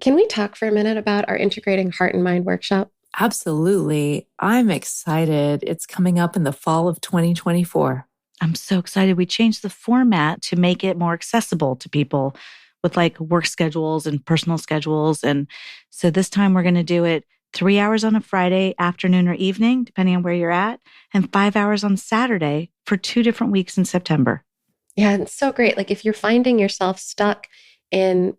Can we talk for a minute about our Integrating Heart and Mind workshop? Absolutely. I'm excited. It's coming up in the fall of 2024. I'm so excited. We changed the format to make it more accessible to people with like work schedules and personal schedules. And so this time we're going to do it 3 hours on a Friday afternoon or evening, depending on where you're at, and 5 hours on Saturday for 2 different weeks in September. Yeah, it's so great. Like if you're finding yourself stuck in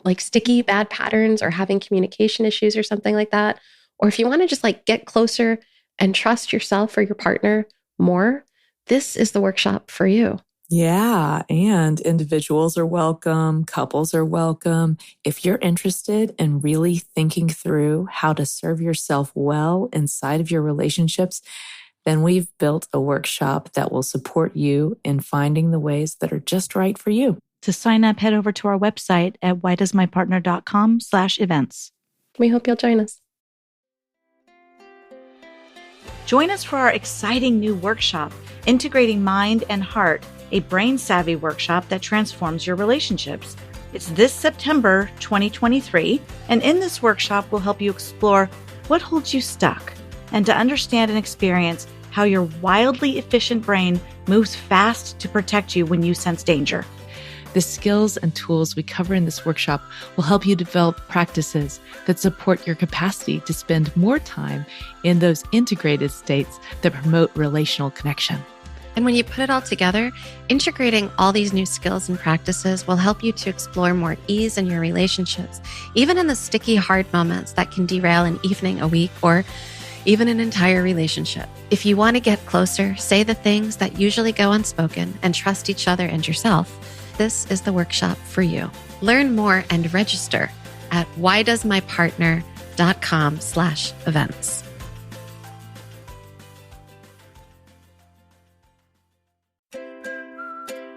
like sticky bad patterns or having communication issues or something like that, or if you want to just like get closer and trust yourself or your partner more, this is the workshop for you. Yeah, and individuals are welcome, couples are welcome. If you're interested in really thinking through how to serve yourself well inside of your relationships, then we've built a workshop that will support you in finding the ways that are just right for you. To sign up, head over to our website at whydoesmypartner.com/events. We hope you'll join us. Join us for our exciting new workshop, Integrating Mind and Heart, a brain-savvy workshop that transforms your relationships. It's this September 2023, and in this workshop, we'll help you explore what holds you stuck and to understand and experience how your wildly efficient brain moves fast to protect you when you sense danger. The skills and tools we cover in this workshop will help you develop practices that support your capacity to spend more time in those integrated states that promote relational connection. And when you put it all together, integrating all these new skills and practices will help you to explore more ease in your relationships, even in the sticky, hard moments that can derail an evening, a week, or even an entire relationship. If you want to get closer, say the things that usually go unspoken, and trust each other and yourself, this is the workshop for you. Learn more and register at whydoesmypartner.com/events.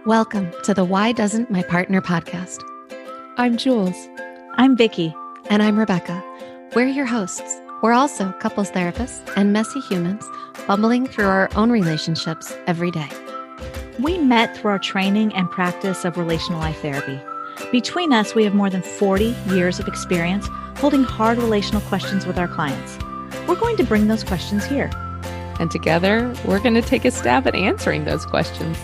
Welcome to the Why Doesn't My Partner podcast. I'm Jules. I'm Vicky. And I'm Rebecca. We're your hosts. We're also couples therapists and messy humans bumbling through our own relationships every day. We met through our training and practice of relational life therapy. Between us, we have more than 40 years of experience holding hard relational questions with our clients. We're going to bring those questions here. And together, we're going to take a stab at answering those questions.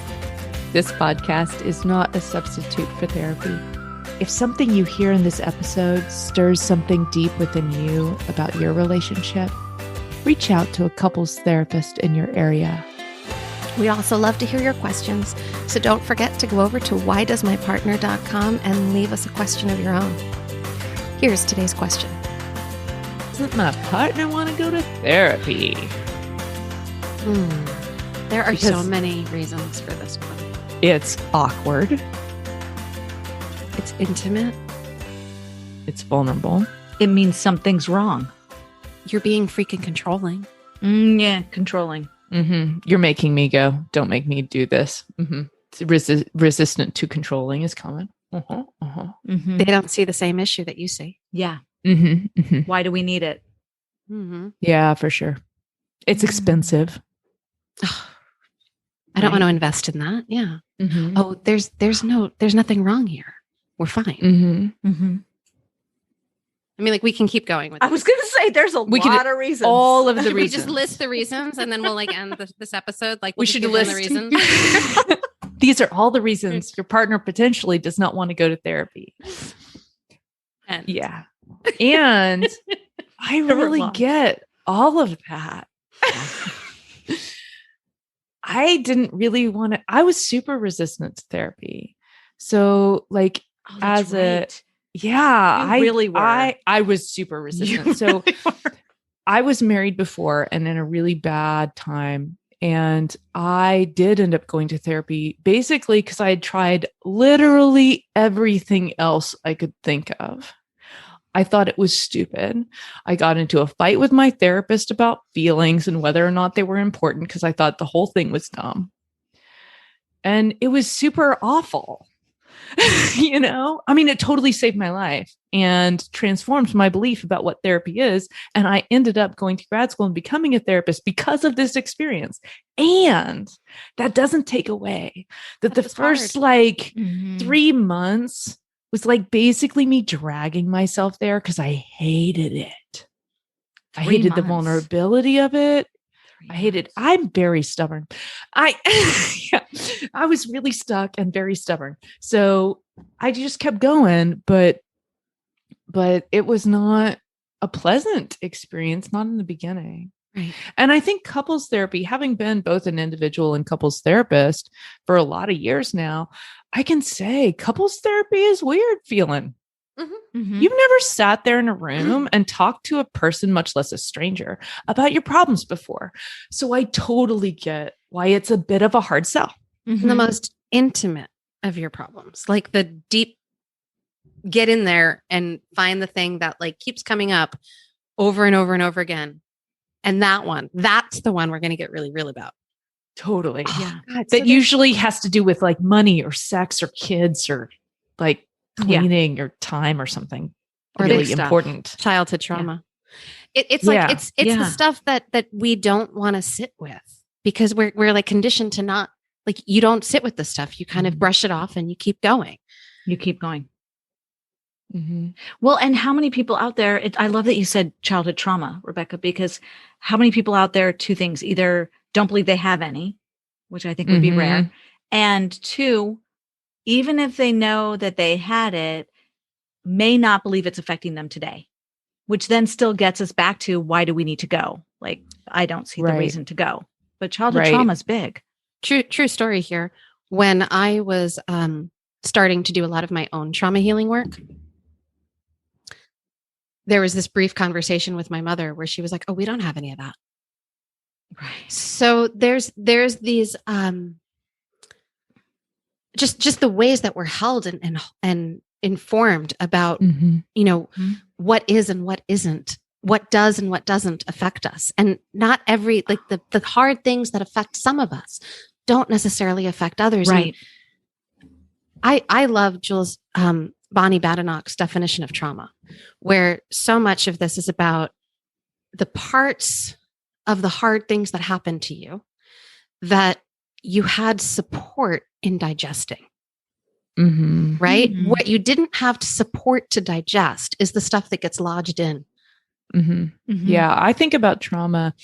This podcast is not a substitute for therapy. If something you hear in this episode stirs something deep within you about your relationship, reach out to a couples therapist in your area. We also love to hear your questions, so don't forget to go over to whydoesmypartner.com and leave us a question of your own. Here's today's question. Doesn't my partner want to go to therapy? There are so many reasons for this one. It's awkward. It's intimate. It's vulnerable. It means something's wrong. You're being freaking controlling. Yeah, controlling. You're making me go. Don't make me do this. Resistant to controlling is common. They don't see the same issue that you see. Yeah. Why do we need it? Yeah, for sure. It's expensive. I don't want to invest in that. Yeah. Oh, there's nothing wrong here. We're fine. I mean, like we can keep going with this. I was going to say there's a lot of reasons. All of the Should we reasons. just list the reasons and then we'll like end this episode? Like We should give them list the reasons. These are all the reasons your partner potentially does not want to go to therapy. Yeah. And I really get all of that. I didn't really want to, I was super resistant to therapy. So like I really were. I was super resistant. So I was married before and in a really bad time. And I did end up going to therapy basically because I had tried literally everything else I could think of. I thought it was stupid. I got into a fight with my therapist about feelings and whether or not they were important because I thought the whole thing was dumb. And it was super awful. You know, I mean, it totally saved my life and transformed my belief about what therapy is. And I ended up going to grad school and becoming a therapist because of this experience. And that doesn't take away that the first 3 months was like basically me dragging myself there because I hated it. I hated the vulnerability of it. I hated, I'm very stubborn. Yeah, I was really stuck and very stubborn. So I just kept going, but it was not a pleasant experience, not in the beginning. Right. And I think couples therapy, having been both an individual and couples therapist for a lot of years now, I can say couples therapy is weird feeling. Mm-hmm. Mm-hmm. You've never sat there in a room and talked to a person, much less a stranger, about your problems before. So I totally get why it's a bit of a hard sell. Mm-hmm. The most intimate of your problems, like the deep, get in there and find the thing that like keeps coming up over and over and over again. And that's the one we're going to get really real about. Totally. Yeah. God, that usually has to do with like money or sex or kids or like cleaning or time or something or really important. Childhood trauma. Yeah. It's like, it's the stuff that we don't want to sit with because we're like conditioned to not, like, you don't sit with the stuff. You kind of brush it off and you keep going. Mm-hmm. Well, and how many people out there, I love that you said childhood trauma, Rebecca, because how many people out there, two things, either don't believe they have any, which I think would be rare. And two, even if they know that they had it, may not believe it's affecting them today, which then still gets us back to why do we need to go? Like, I don't see the reason to go, but childhood trauma is big. True story here. When I was starting to do a lot of my own trauma healing work, there was this brief conversation with my mother where she was like, "Oh, we don't have any of that." Right. So there's these just the ways that we're held and informed about what is and what isn't, what does and what doesn't affect us, and not every like the hard things that affect some of us don't necessarily affect others. Right. I love Jules Bonnie Badenoch's definition of trauma, where so much of this is about the parts of the hard things that happened to you that you had support in digesting. Right? Mm-hmm. What you didn't have to support to digest is the stuff that gets lodged in. Yeah, I think about trauma.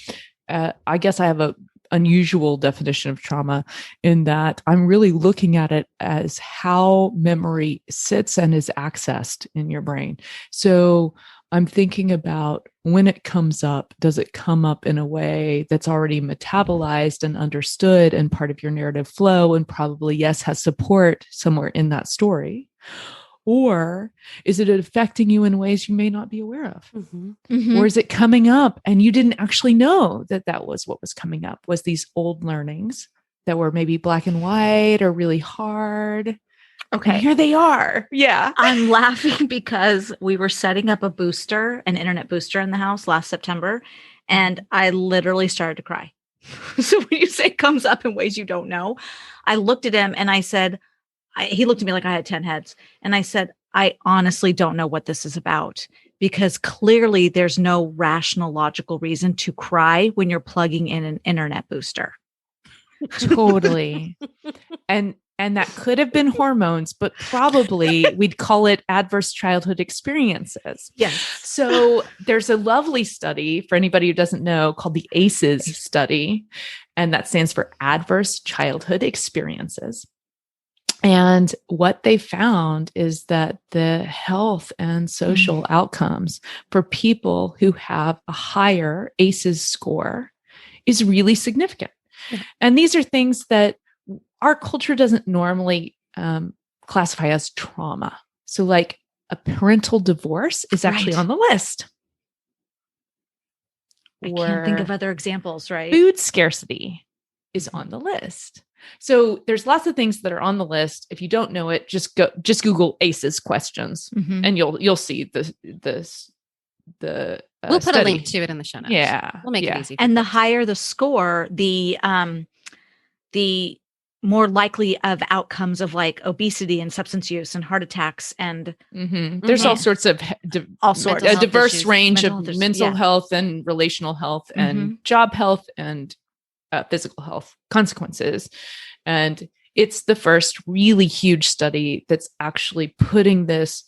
I guess I have a unusual definition of trauma in that I'm really looking at it as how memory sits and is accessed in your brain. So I'm thinking about when it comes up, does it come up in a way that's already metabolized and understood and part of your narrative flow and probably, yes, has support somewhere in that story? Or is it affecting you in ways you may not be aware of? Or is it coming up and you didn't actually know that that was what was coming up, was these old learnings that were maybe black and white or really hard? Okay. And here they are. Yeah. I'm laughing because we were setting up an internet booster in the house last September, and I literally started to cry. So when you say comes up in ways you don't know, I looked at him and I said, he looked at me like I had 10 heads. And I said, I honestly don't know what this is about, because clearly there's no rational, logical reason to cry when you're plugging in an internet booster. Totally. And that could have been hormones, but probably we'd call it adverse childhood experiences. Yes. So there's a lovely study for anybody who doesn't know called the ACEs study, and that stands for Adverse Childhood Experiences. And what they found is that the health and social outcomes for people who have a higher ACEs score is really significant. Yeah. And these are things that our culture doesn't normally classify as trauma. So like a parental divorce is actually on the list. I can't think of other examples, right? Food scarcity is on the list. So there's lots of things that are on the list. If you don't know it, just Google ACEs questions and you'll see the we'll put study. a link to it in the show notes. Yeah. We'll make it easy. And the higher the score, the more likely of outcomes of like obesity and substance use and heart attacks and there's all sorts of a diverse issues, range of mental health and relational health and job health and physical health consequences. And it's the first really huge study that's actually putting this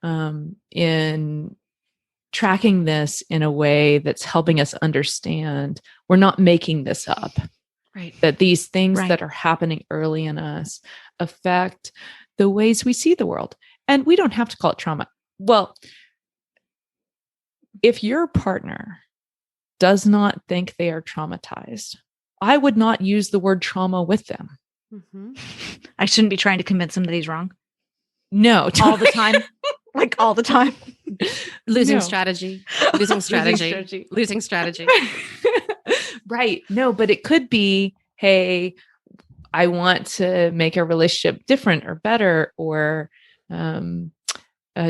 in tracking this in a way that's helping us understand we're not making this up. Right. That these things that are happening early in us affect the ways we see the world. And we don't have to call it trauma. Well, if your partner does not think they are traumatized, I would not use the word trauma with them. Mm-hmm. I shouldn't be trying to convince him that he's wrong. No. All the time. Like all the time. Losing strategy. Right. No, but it could be, hey, I want to make a relationship different or better or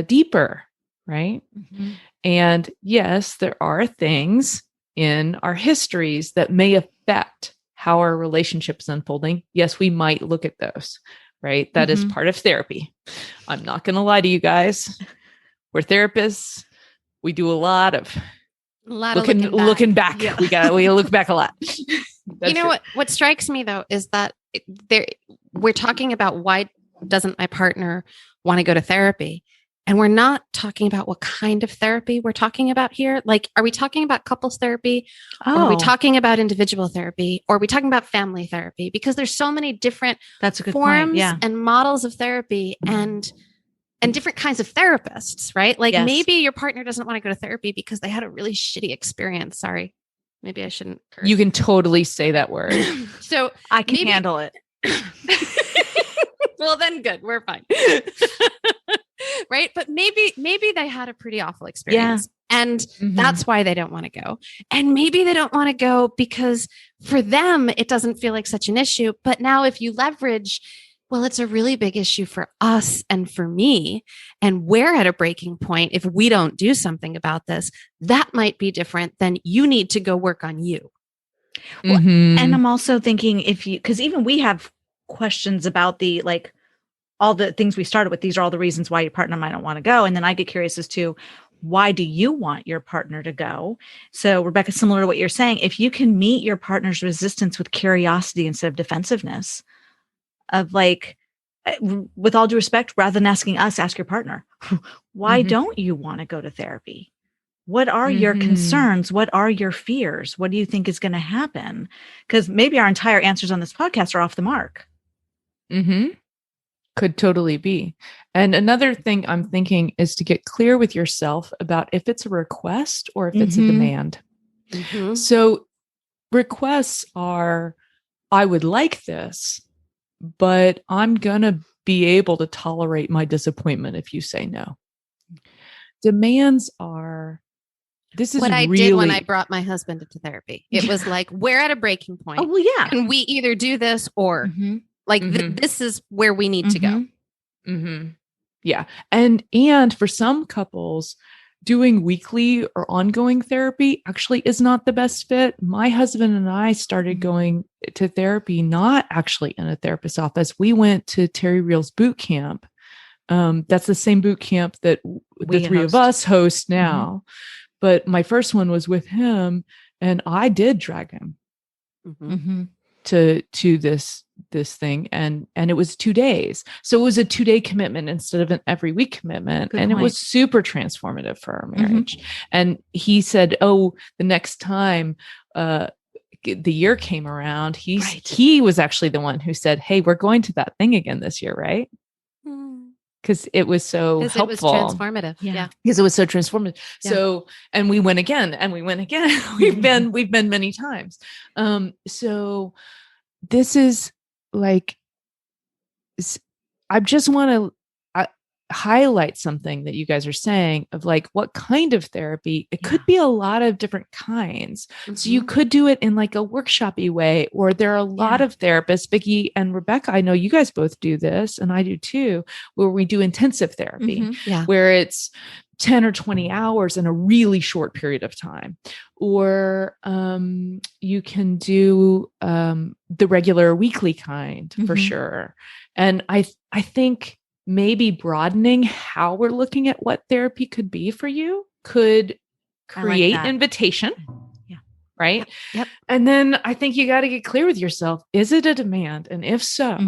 deeper. Right. Mm-hmm. And yes, there are things in our histories that may affect how our relationship is unfolding. Yes, we might look at those. Right. That is part of therapy. I'm not going to lie to you guys. We're therapists. We do a lot of looking back. Yeah. We look back a lot. You know what strikes me though is that we're talking about why doesn't my partner want to go to therapy? And we're not talking about what kind of therapy we're talking about here. Like, are we talking about couples therapy? Or are we talking about individual therapy? Or are we talking about family therapy? Because there's so many different forms and models of therapy and different kinds of therapists, right? Like maybe your partner doesn't want to go to therapy because they had a really shitty experience. Sorry. Maybe I shouldn't curse. You can totally say that word. So I can handle it. Well, then good. We're fine. Right. But maybe they had a pretty awful experience and that's why they don't want to go. And maybe they don't want to go because for them, it doesn't feel like such an issue. But now if you leverage, well, it's a really big issue for us and for me, and we're at a breaking point. If we don't do something about this, that might be different than you need to go work on you. Well, and I'm also thinking because even we have questions about all the things we started with, these are all the reasons why your partner might not want to go. And then I get curious as to why do you want your partner to go? So Rebecca, similar to what you're saying, if you can meet your partner's resistance with curiosity instead of defensiveness, of with all due respect, rather than asking us, ask your partner, why don't you want to go to therapy? What are your concerns? What are your fears? What do you think is going to happen? Because maybe our entire answers on this podcast are off the mark. Could totally be. And another thing I'm thinking is to get clear with yourself about if it's a request or if it's a demand. So requests are, I would like this, but I'm going to be able to tolerate my disappointment if you say no. Demands are, this is what I really... did when I brought my husband into therapy. It was like, we're at a breaking point. Oh, well, yeah. And we either do this or this is where we need to go. Yeah. And for some couples, doing weekly or ongoing therapy actually is not the best fit. My husband and I started going to therapy, not actually in a therapist's office. We went to Terry Real's Bootcamp. That's the same boot camp that the three of us host now. But my first one was with him, and I did drag him to this thing, and it was 2 days. So it was a 2-day commitment instead of an every week commitment. It was super transformative for our marriage. And he said, oh, the next time the year came around, he was actually the one who said, hey, we're going to that thing again this year, right? Because it was so helpful. It was transformative. Yeah. Because it was so transformative. Yeah. So, and we went again and we went again. We've been many times. So this is like, I just want to highlight something that you guys are saying of like, what kind of therapy? It could be a lot of different kinds. So you could do it in like a workshop-y way, or there are a lot of therapists, Vicki and Rebecca, I know you guys both do this, and I do too, where we do intensive therapy, where it's 10 or 20 hours in a really short period of time. Or you can do the regular weekly kind for sure. And I think maybe broadening how we're looking at what therapy could be for you could create invitation. right? Yep. And then I think you got to get clear with yourself. Is it a demand? And if so,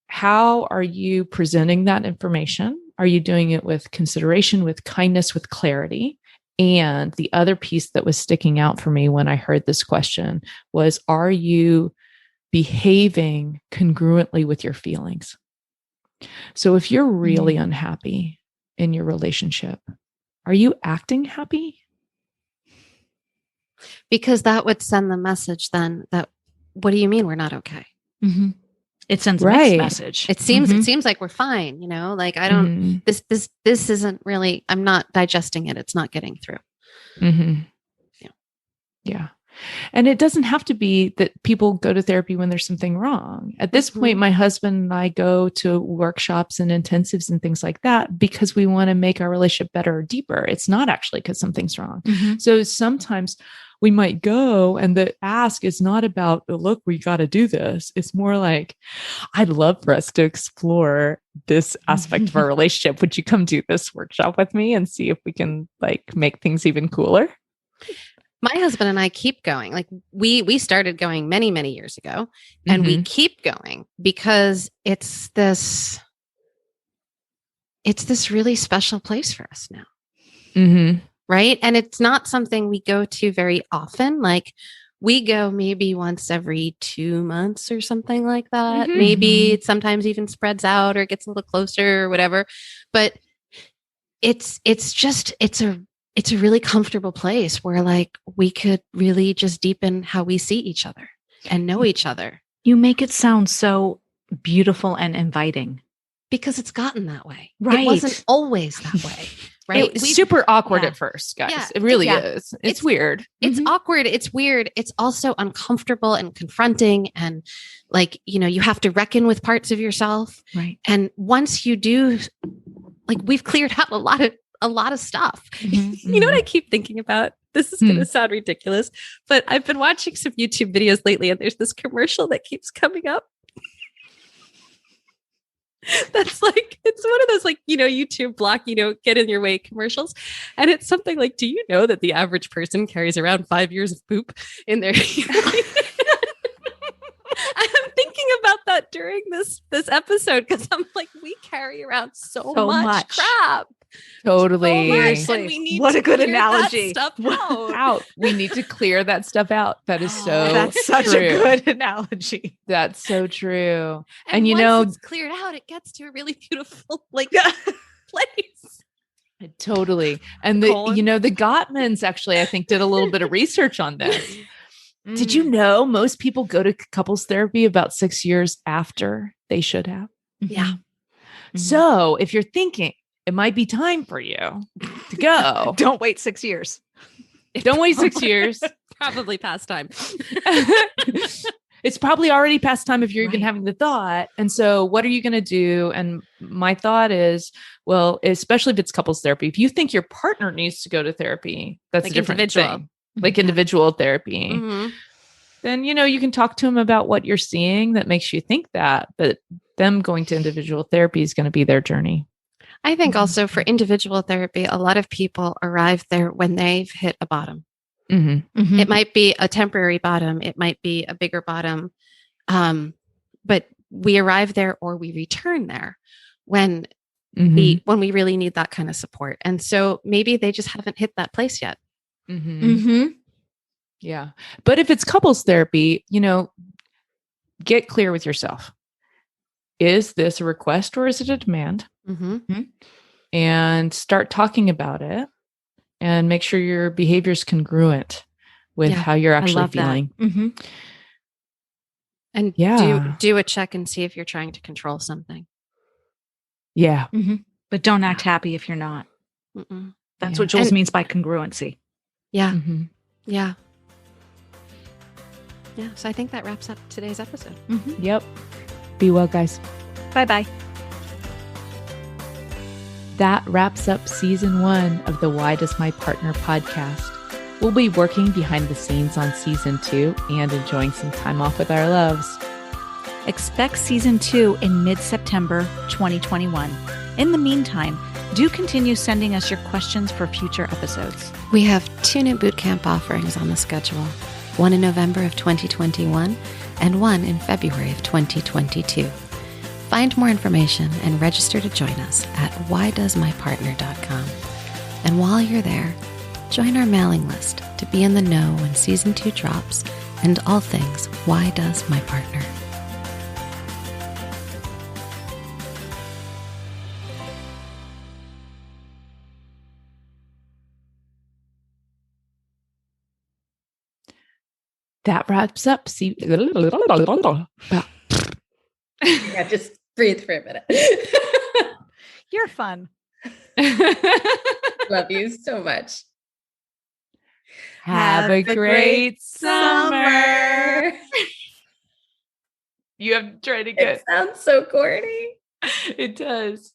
how are you presenting that information? Are you doing it with consideration, with kindness, with clarity? And the other piece that was sticking out for me when I heard this question was, are you behaving congruently with your feelings? So if you're really unhappy in your relationship, are you acting happy? Because that would send the message then that, what do you mean we're not okay? It sends a mixed message. It seems like we're fine, like I don't, this isn't really, I'm not digesting it. It's not getting through. Yeah. And it doesn't have to be that people go to therapy when there's something wrong. At this point, my husband and I go to workshops and intensives and things like that because we want to make our relationship better or deeper. It's not actually because something's wrong. So sometimes we might go and the ask is not about, look, we got to do this. It's more like, I'd love for us to explore this aspect of our relationship. Would you come do this workshop with me and see if we can make things even cooler? My husband and I keep going. Like we started going many, many years ago, and we keep going because it's this really special place for us now. Right. And it's not something we go to very often. Like we go maybe once every 2 months or something like that. Maybe it sometimes even spreads out or gets a little closer or whatever. But it's a really comfortable place where we could really just deepen how we see each other and know each other. You make it sound so beautiful and inviting. Because it's gotten that way. Right. It wasn't always that way. Right. It's super awkward at first, guys. Yeah. It really is. It's weird. It's awkward. It's weird. It's also uncomfortable and confronting. And you have to reckon with parts of yourself. Right. And once you do, we've cleared out a lot of stuff. You know what I keep thinking about? This is going to sound ridiculous, but I've been watching some YouTube videos lately and there's this commercial that keeps coming up. That's it's one of those YouTube block, get in your way commercials. And it's something like, do you know that the average person carries around 5 years of poop in their I'm thinking about that during this episode because I'm we carry around so much crap. Totally. And we need what a good analogy. That stuff out. We need to clear that stuff out. That is that's such a good analogy. That's so true. And once it's cleared out, it gets to a really beautiful place. Totally. And the Gottmans actually, I think, did a little bit of research on this. Did you know most people go to couples therapy about 6 years after they should have? Yeah. So if you're thinking it might be time for you to go, don't wait 6 years. Don't wait 6 years. Probably past time. It's probably already past time if you're even having the thought. And so what are you going to do? And my thought is, well, especially if it's couples therapy, if you think your partner needs to go to therapy, that's a different thing. Individual therapy, then, you can talk to them about what you're seeing that makes you think that, but them going to individual therapy is going to be their journey. I think also for individual therapy, a lot of people arrive there when they've hit a bottom. It might be a temporary bottom. It might be a bigger bottom. But we arrive there or we return there when we really need that kind of support. And so maybe they just haven't hit that place yet. Yeah. But if it's couples therapy, get clear with yourself. Is this a request or is it a demand? And start talking about it and make sure your behavior is congruent with how you're actually feeling. And do a check and see if you're trying to control something. Yeah. But don't act happy if you're not. That's what Jules means by congruency. Yeah. Yeah. Yeah. So I think that wraps up today's episode. Yep. Be well, guys. Bye-bye. That wraps up season 1 of the Why Does My Partner podcast. We'll be working behind the scenes on season 2 and enjoying some time off with our loves. Expect season 2 in mid-September 2021. In the meantime, do continue sending us your questions for future episodes. We have 2 new bootcamp offerings on the schedule, one in November of 2021 and one in February of 2022. Find more information and register to join us at whydoesmypartner.com. And while you're there, join our mailing list to be in the know when season 2 drops and all things Why Does My Partner. That wraps up. See, Yeah, just breathe for a minute. You're fun. Love you so much. Have a great summer. You have to try it again. It sounds so corny. It does.